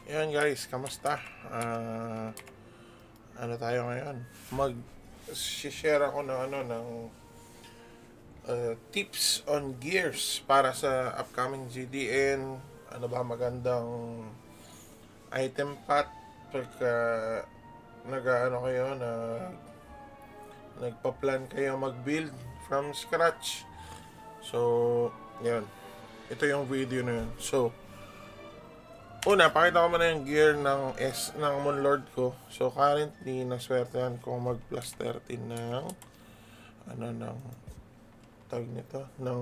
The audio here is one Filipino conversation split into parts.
Ayan guys, kamusta? Ano tayo ngayon? Mag-share ako ng tips on gears para sa upcoming GDN. Ano ba magandang item path pagka kayo na nagpa-plan kayo mag-build from scratch. So, yun. Ito yung video na yun. So, una, pakita ko muna yung gear ng Moonlord ko. So, currently, naswertehan ko mag plus 13 ng ng tawag nito, ng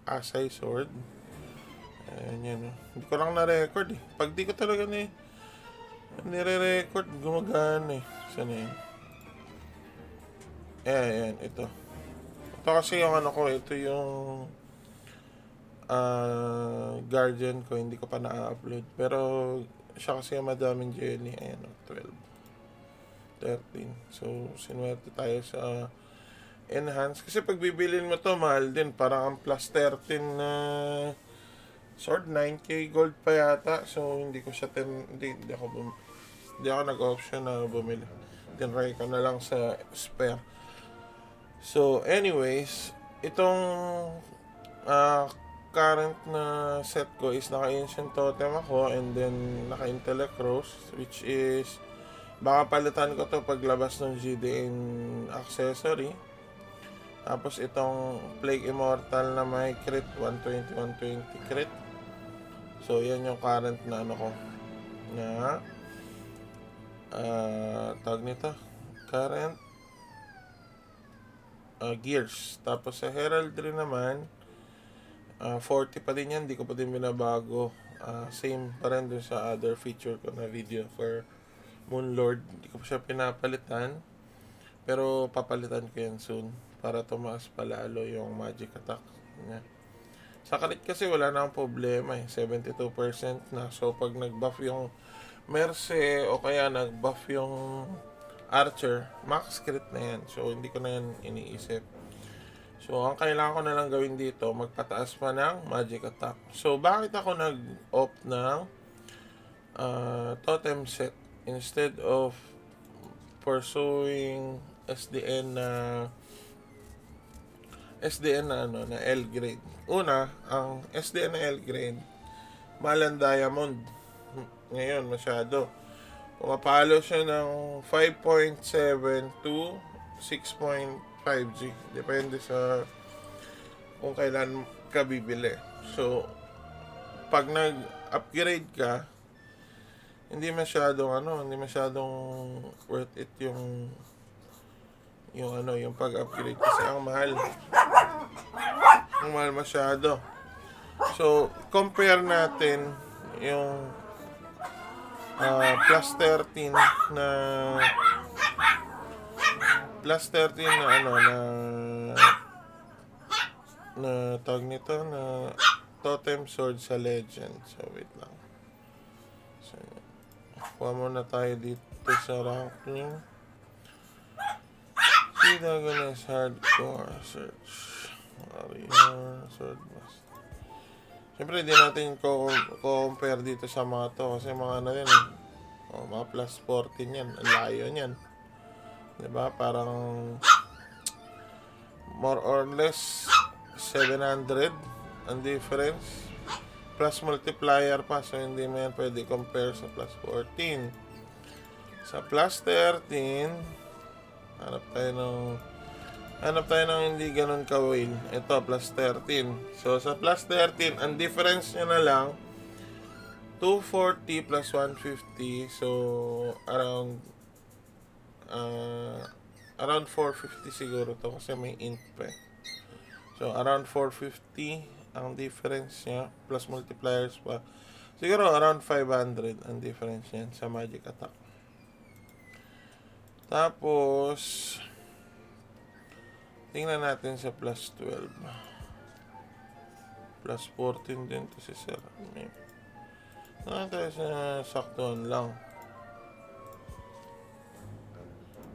Asai Sword. Ayan yan. Hindi ko lang na-record eh. Pag di ko talaga nire-record, gumagana eh. Saan yun? Ayan, ito. Ito kasi yung ito yung Guardian ko, hindi ko pa na-upload. Pero siya kasi yung madaming jelly. Ayan, 12, 13. So, sinuwerte tayo sa enhance. Kasi pag bibilin mo to, mahal din. Parang ang plus 13 na sword, 9k gold pa yata. So, hindi ko siya hindi ako nag-option na bumili. Tinry ko na lang sa spare. So, anyways, itong current na set ko is naka-ancient totem ako and then naka-intellect rose, which is baka palitan ko to paglabas ng GDN accessory. Tapos itong Plague Immortal na may crit, 120 crit. So yan yung current na ko na tawag nito, current gears. Tapos sa heraldry naman 40 pa din yan, di ko pa din binabago. Same pa rin dun sa other feature ko na video for Moonlord. Di ko pa siya pinapalitan, pero papalitan ko yan soon para tumaas palalo yung magic attack niya. Sa crit kasi wala na akong problema eh, 72% na. So pag nag-buff yung Merce o kaya nag-buff yung Archer, max crit na yan. So hindi ko na yan iniisip. So, ang kailangan ko na lang gawin dito, magpataas pa ng magic attack. So, bakit ako nag-opt ng totem set instead of pursuing SDN na L grade? Una, ang SDN na L grade, mahal ang diamond. Ngayon, masyado. Pumapalo siya ng 5.7 to 6.5G. Depende sa kung kailan ka bibili. So, pag nag-upgrade ka, hindi masyadong worth it yung pag-upgrade kasi ang mahal. Ang mahal masyado. So, compare natin yung plus 13 na tawag nito na totem sword sa legend. So wait lang. So, kuha muna tayo dito sa ranking. See Dagones hardcore search. Warrior sword master. Siyempre, hindi natin compare dito sa mga to kasi mga yan. Mga plus 14 yan. Ang layo yan. Diba? Parang more or less 700 ang difference. Plus multiplier pa. So, hindi mo yan pwede compare sa plus 14. Sa plus 13, hanap tayo ng hindi ganun ka-whale. Ito, plus 13. So, sa plus 13, ang difference nyo na lang 240 plus 150. So, around 450 siguro to kasi may int pa eh. So, around 450 ang difference niya plus multipliers pa. Siguro around 500 ang difference niyan sa magic attack. Tapos, tingnan natin sa plus 12. Plus 14 din to si Sir. Tayo sa saktuhan lang.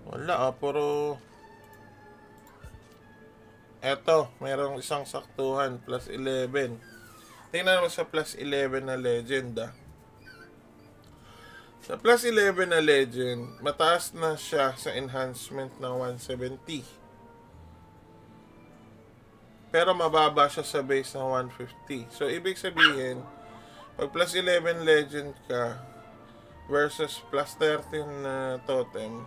Wala puro eto, mayroong isang saktuhan plus 11. Tingnan mo sa plus 11 na legend Sa plus 11 na legend, mataas na siya sa enhancement ng 170. Pero mababa siya sa base ng 150. So, ibig sabihin, pag plus 11 legend ka versus plus 13 na totem,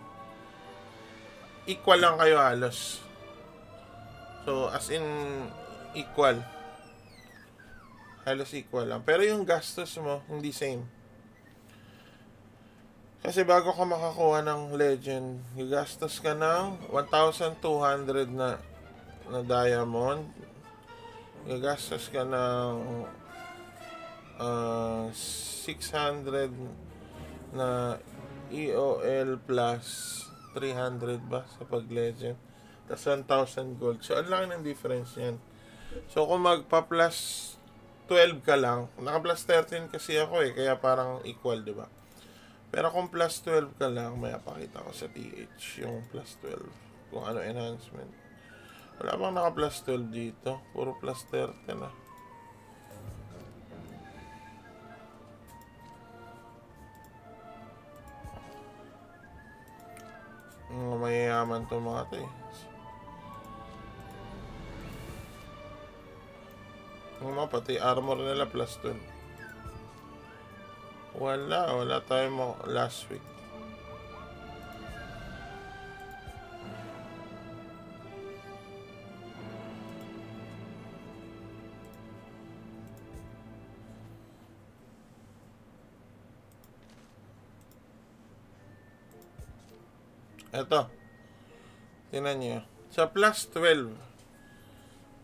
equal lang kayo halos. So, as in, equal. Halos equal lang. Pero yung gastos mo, hindi same. Kasi bago ka makakuha ng legend, gagastos ka ng 1,200 na diamond. Gagastos ka ng 600 na EOL plus 300 ba sa pag-legend. Tapos 1,000 gold. So, ang laki ng difference yan. So, kung magpa-plus 12 ka lang, naka-plus 13 kasi ako kaya parang equal, di ba? Pero kung plus 12 ka lang, may pakita ko sa TH yung plus 12. Kung ano enhancement. Wala bang naka-plus 12 dito? Puro plus 13 na. Mayayaman to mga to pati armor nila plus 12. Wala tayong last week. Eto. Tingnan nyo. Sa plus 12,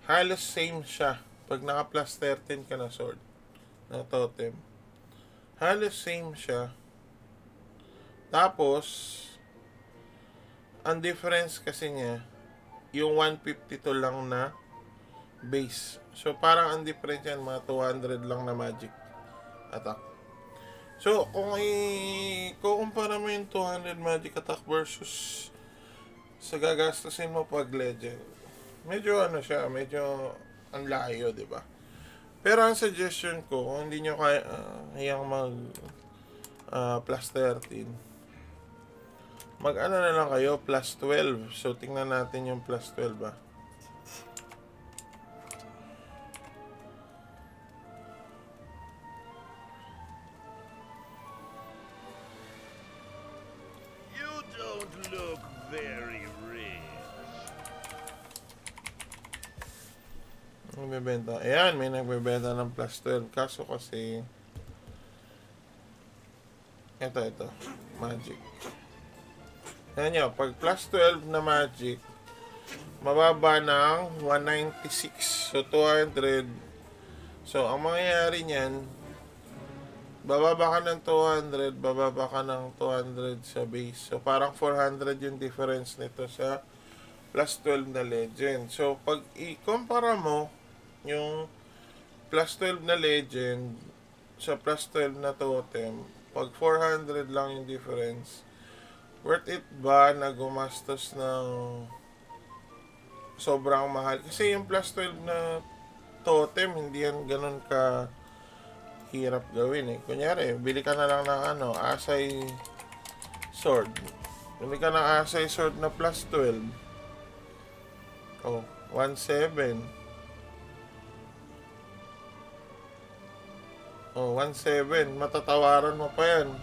halos same siya. Pag naka plus 13 ka na sword, na totem. Halos same siya. Tapos, ang difference kasi niya, yung 152 lang na base. So, parang ang difference yan, mga 200 lang na magic attack. So, kung kukumpara mo yung 200 magic attack versus sa gagastusin mo pag legend, medyo medyo ang layo, di ba? Pero ang suggestion ko, kung hindi nyo kayang mag plus 13, mag-ano na lang kayo, plus 12. So, tingnan natin yung plus 12 ba. Look very rich. Nagbebenta. Ayan, may nagbebenta ng plus 12. Kaso kasi ito magic. Ayan nyo, pag plus 12 na magic, mababa ng 196. So 200. So ang mangyayari niyan, bababa ka ng 200, bababa ka ng 200 sa base. So, parang 400 yung difference nito sa plus 12 na legend. So, pag i-compara mo yung plus 12 na legend sa plus 12 na totem, pag 400 lang yung difference, worth it ba na gumastos ng sobrang mahal? Kasi yung plus 12 na totem, hindi yan ganun ka hirap gawin Kunyari, bili ka na lang ng Asay sword. Bili ka ng Asay sword na plus 12. Oh, 1.7. Oh, 1.7. Matatawaran mo pa yan.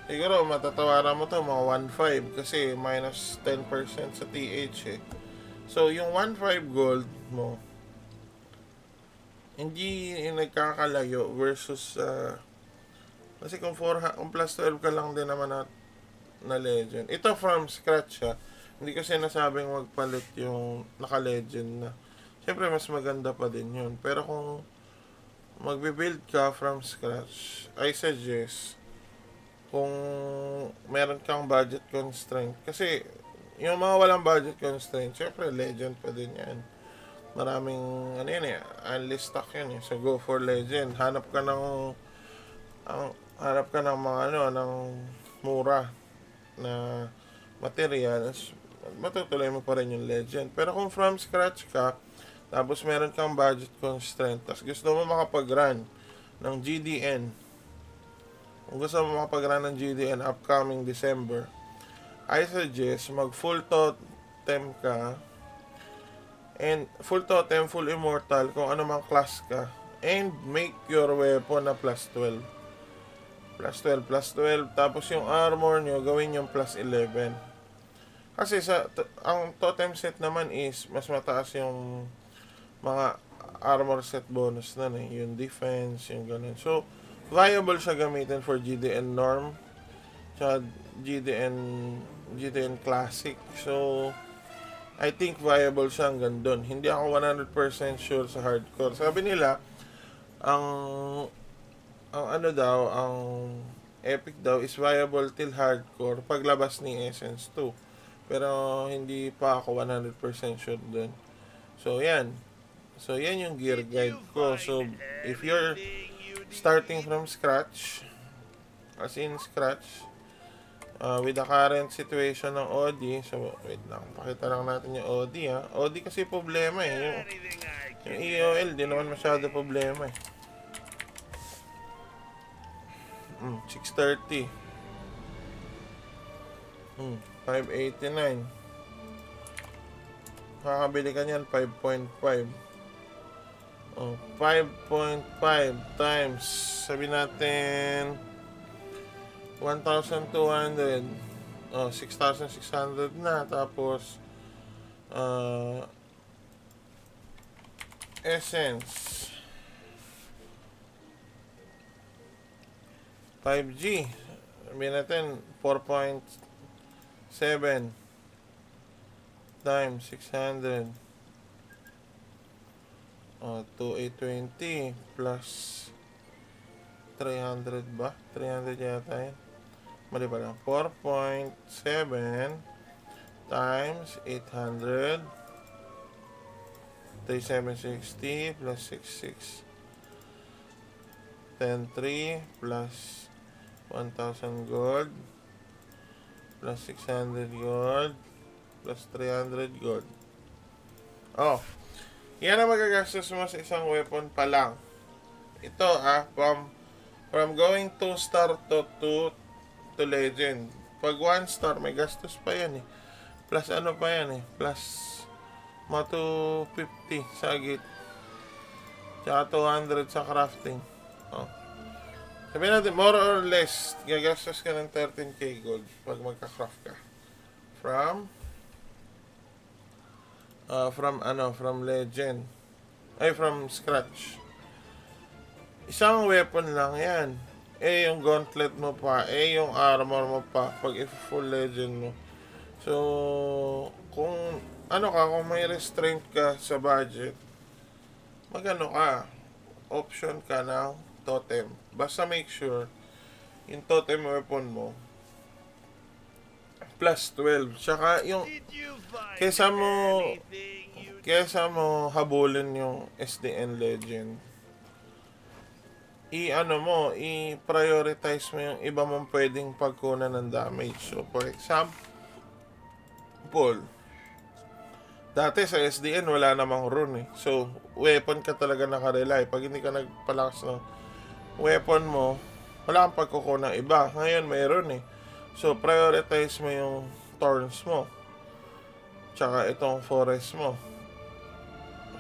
Siguro, matatawaran mo to mga 1.5 kasi minus 10% sa TH So, yung 1.5 gold mo, hindi nagkakalayo versus kasi kung plus 12 ka lang din naman na legend. Ito from scratch Hindi ko sinasabing magpalit yung naka-legend na. Siyempre mas maganda pa din yun. Pero kung magbe-build ka from scratch, I suggest kung meron kang budget constraint. Kasi yung mga walang budget constraint, siyempre legend pa din yan. Maraming unlist stock yun So go for legend. Hanap ka ng mga ng mura na materials, matutuloy mo pa rin yung legend. Pero kung from scratch ka, tapos meron kang budget constraint, tapos gusto mo makapag-run ng GDN, kung gusto mo makapag-run ng GDN upcoming December, I suggest mag full totem ka, and full totem, full immortal, kung ano mang class ka, and make your weapon na plus 12. Plus 12, plus 12, tapos yung armor nyo, gawin yung plus 11. Kasi ang totem set naman is, mas mataas yung mga armor set bonus na yung defense, yung ganun. So, viable siya gamitin for GDN norm, tsaka GDN classic. So, I think viable siya hanggang doon. Hindi ako 100% sure sa hardcore. Sabi nila, ang epic daw is viable till hardcore paglabas ni Essence 2. Pero hindi pa ako 100% sure doon. So, yan. So, yan yung gear guide ko. So, if you're starting from scratch, as in scratch, with the current situation ng OD, so, wait lang, pakita lang natin yung OD, ha. OD kasi problema, yung EOL, di naman masyado problema, 630. 589. Kakabili ka niyan, 5.5. 5.5 times, sabi natin 1,200. 6,600 na. Tapos Essence 5G, sabi natin 4.7 times 600, 2,820 plus 300 ba? 300 yata yun. Mali pa lang. 4.7 times 800, 3,760 plus 66, 10,3 plus 1,000 gold plus 600 gold plus 300 gold. Yan ang magagastos mo sa isang weapon pa lang. Ito from going 2 star to legend. Pag 1 star may gastos pa yan Plus ano pa yan plus mga 250 sa git. Tsaka 200 sa crafting. Sabihin natin more or less gagastos ka ng 13k gold pag magka-craft ka. From legend. From scratch. Isang weapon lang yan. Yung gauntlet mo pa. Yung armor mo pa. Pag full legend mo. So, kung may restraint ka sa budget, option ka ng totem. Basta make sure, yung totem weapon mo, plus 12. Tsaka yung kesa mo habulin yung SDN Legend, i-prioritize mo yung iba mong pwedeng pagkunan ng damage. So, for example, dati sa SDN wala namang rune So, weapon ka talaga nakarely. Pag hindi ka nagpalakas ng weapon mo, wala kang pagkukunan ng iba. Ngayon, mayroon So, prioritize mo yung thorns mo. Tsaka itong forest mo.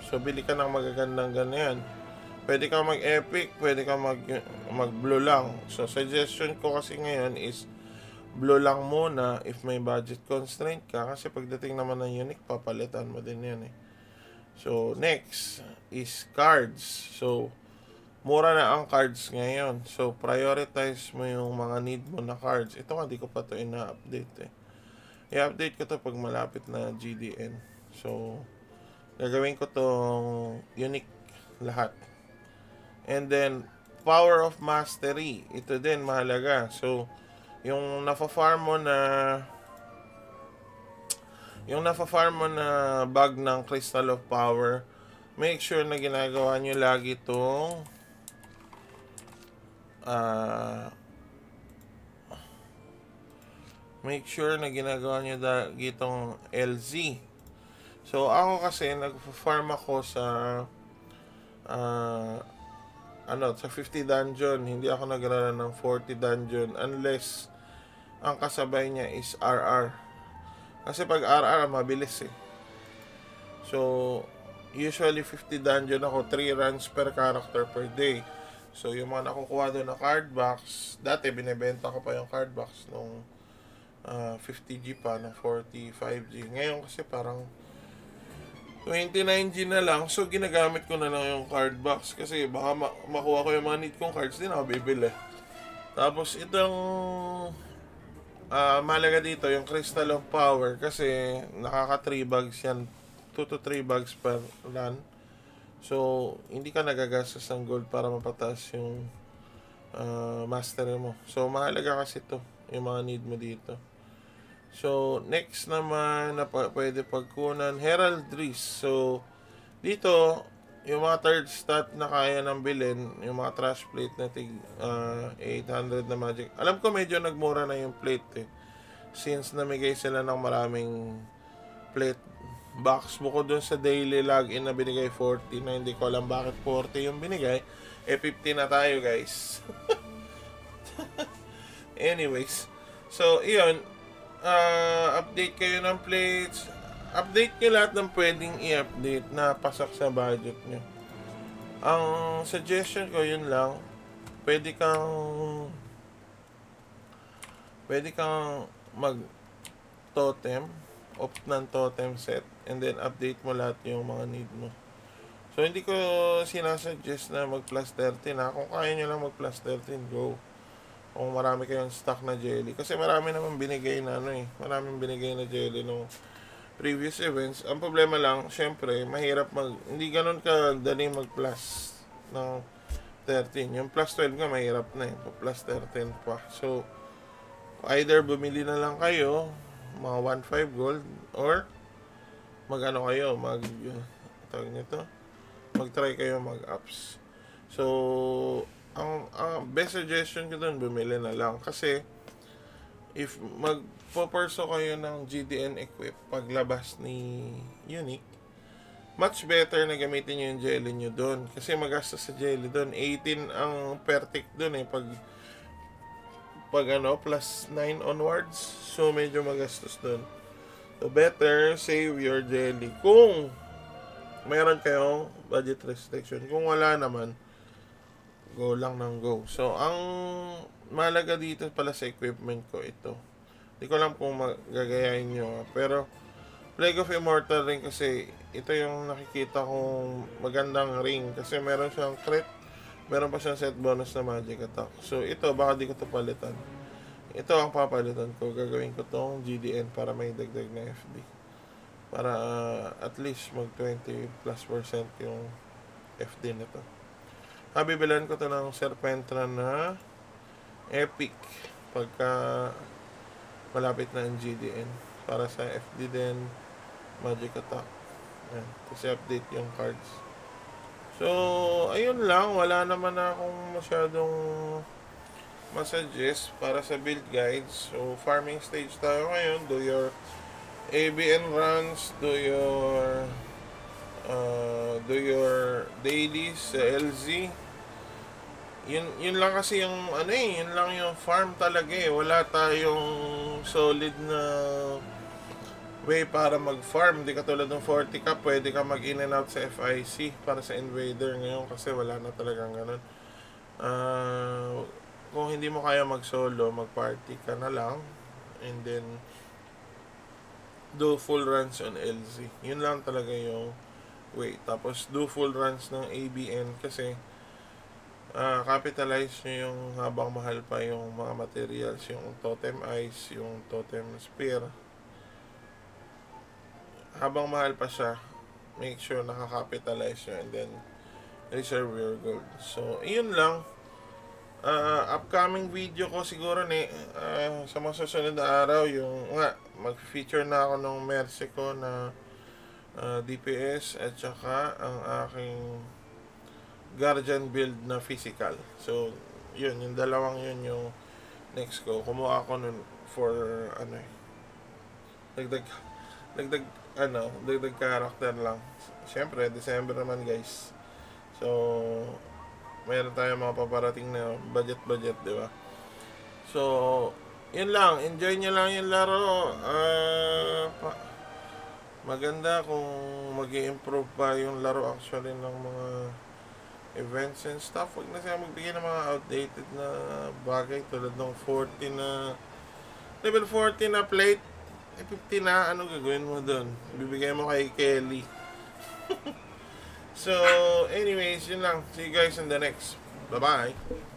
So, bili ka ng magagandang ganyan. Pwede ka mag-epic, pwede ka mag-blue lang. So, suggestion ko kasi ngayon is blue lang muna if may budget constraint ka. Kasi pagdating naman ng unique, papalitan mo din yan So, next is cards. So, mura na ang cards ngayon. So, prioritize mo yung mga need mo na cards. Ito hindi ko pa ito ina-update I-update ko to pag malapit na GDN. So, gagawin ko tong unique lahat. And then, power of mastery. Ito din, mahalaga. So, yung nafa-farm mo na bag ng Crystal of Power, make sure na ginagawa nyo lagi itong LZ. So, ako kasi nag-farm ako sa sa 50 dungeon, hindi ako nagrara ng 40 dungeon unless ang kasabay niya is RR. Kasi pag RR, mabilis eh. So, usually 50 dungeon ako, 3 runs per character per day. So, yung mga nakukuha doon na card box, dati binebenta ko pa yung card box nung 50G pa, ng 45G. Ngayon kasi parang 29G na lang. So, ginagamit ko na lang yung card box kasi baka makuha ko yung mga need kong cards, din ako bibili. Tapos, itong malaga dito, yung Crystal of Power kasi nakaka 3 bags yan. 2 to 3 bags per run. So, hindi ka nagagastos ng gold para mapataas yung mastery mo. So, mahalaga kasi to yung mga need mo dito. So, next naman na pwede pagkunan, Heraldries. So, dito, yung mga third stat na kaya nang bilhin, yung mga trash plate na 800 na magic. Alam ko medyo nagmura na yung plate eh. Since namigay sila ng maraming plate box. Bukod dun sa daily login na binigay 40, na hindi ko alam bakit 40 yung binigay. 50 na tayo guys. Anyways. So, iyon. Update kayo ng plates. Update nyo lahat ng pwedeng i-update na pasok sa budget nyo. Ang suggestion ko yun lang, pwede kang mag totem, opt ng totem set, and then update mo lahat yung mga need mo. So hindi ko sinasuggest na mag plus 13 na. Kung kaya nyo lang mag plus 13, go. Kung marami kayong stock na jelly. Kasi marami naman binigay na maraming binigay na jelly nung previous events. Ang problema lang, syempre, mahirap hindi ganun ka dali mag plus ng 13. Yung plus 12 nga, mahirap na eh. Plus 13 pa. So, either bumili na lang kayo, mga 1.5 gold, or mag-try kayo mag-ups. So, ang best suggestion ko doon, bumili na lang. Kasi, if magpo-perso kayo ng GDN equip paglabas ni Unique, much better na gamitin nyo yung jelly nyo doon. Kasi magastos sa jelly doon. 18 ang per tick doon eh. Pag plus 9 onwards. So, medyo magastos doon. So, better save your jelly. Kung meron kayong budget restriction. Kung wala naman, go lang ng go. So, ang malaga dito pala sa equipment ko ito. Hindi ko alam kung magagayain nyo. Pero, Plague of Immortal ring kasi ito yung nakikita kong magandang ring. Kasi meron siyang crit. Meron pa siyang set bonus na magic attack. So, ito, baka di ko ito palitan. Ito ang papalitan ko. Gagawin ko tong GDN para may dagdag na FD. Para at least mag 20+% yung FD nito. Bibilan ko to ng Serpentra na Epic pagka malapit na ang GDN para sa FD din, magic attack. Ayan, kasi update yung cards. So, ayun lang, wala naman na akong masyadong masuggest para sa build guides. So, farming stage tayo ngayon. Do your ABN runs, do your dailies sa LZ. Yun lang kasi yung yun lang yung farm talaga eh. Wala tayong solid na way para mag-farm. Di katulad ng 40 ka, pwede ka mag-in and out sa FIC para sa Invader ngayon kasi wala na talagang ganun. Kung hindi mo kaya mag-solo, mag-party ka na lang and then do full runs on LZ. Yun lang talaga yung way. Tapos do full runs ng ABN kasi capitalize nyo yung habang mahal pa yung mga materials, yung totem ice, yung totem spear. Habang mahal pa siya, make sure nakakapitalize nyo and then reserve your gold. So, iyon lang. Upcoming video ko siguro sa mga susunod na araw, yung mag-feature na ako ng Mercy ko na DPS at saka ang aking Guardian build na physical. So, yun, yung dalawang yun yung next ko. Kumuha ako nun for dagdag character lang. Siyempre, December naman guys. So, mayroon tayong mga paparating na budget, di ba? So, yun lang. Enjoy nyo lang yung laro. Maganda kung mag-i-improve pa yung laro actually ng mga events and stuff. Huwag na siya magbigay ng mga outdated na bagay tulad ng 40 na level 40 na plate. 50 na, ano gagawin mo dun? Bibigay mo kay Kelly. So, anyways, yun lang. See you guys in the next. Bye-bye.